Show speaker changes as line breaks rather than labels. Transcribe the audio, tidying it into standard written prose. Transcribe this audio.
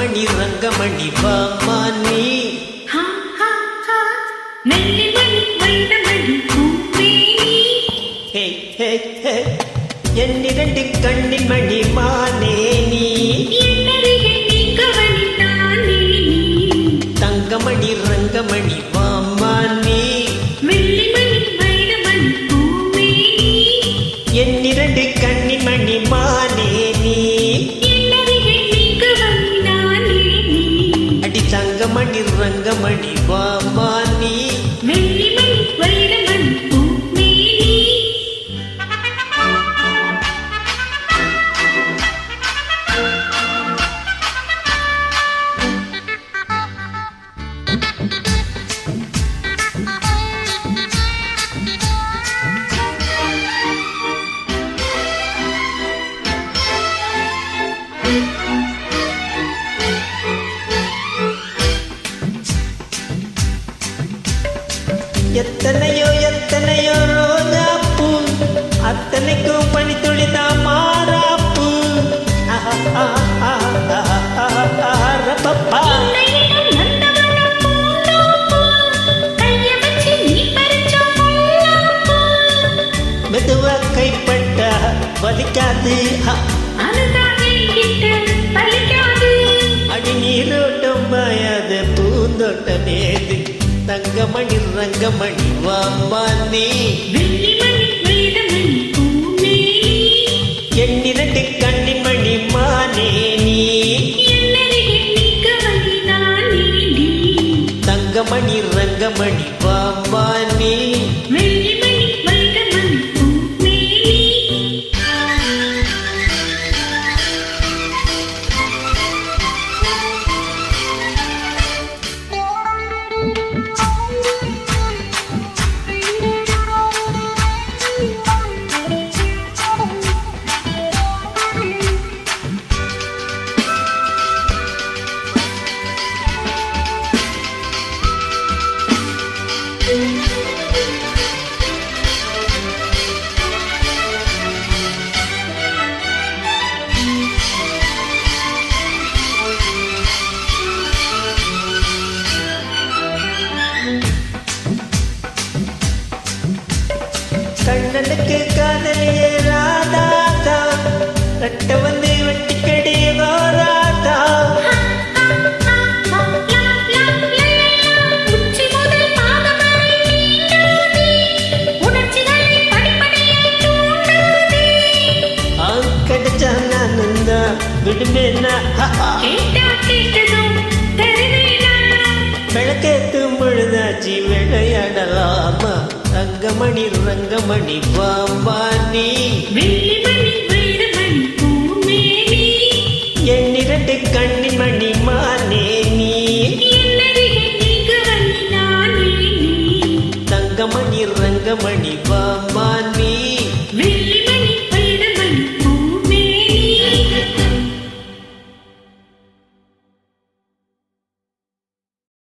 தங்கமணி ரங்கமணி வாமா நீ என்னிரண்டு கண்ணின் மணி மானே நீ தங்கமணி ரங்கமணி வாமா நீ என்னிரண்டு கண்ணின் மணி மானே நீ அடி தங்கமணி ரங்கமணி வாமா நீ எத்தனையோ எத்தனையோ ரோஜாப்பூ அத்தனைக்கும் பனி துளிதான் மாறாப்பூ மெதுவா கைப்பட்ட வலிக்காது அடி நீரோட்டம் பாயாத பூந்தோட்டமேது தங்கமணி ரங்கமணி வாமா நீ என்னிரண்டு கண்ணின் மணி மானே நீ தங்கமணி ரங்கமணி வாமா நீ கண்ணனுக்கு காதலியே ராதாதா கட்ட வந்து வெட்டிக்கடி ராதா கிடைச்சா நானுந்தா விடுமேனா விளக்கேத்தும் பொழுதாச்சி விளையாடலாமா தங்கமணி ரங்கமணி வாமா நீ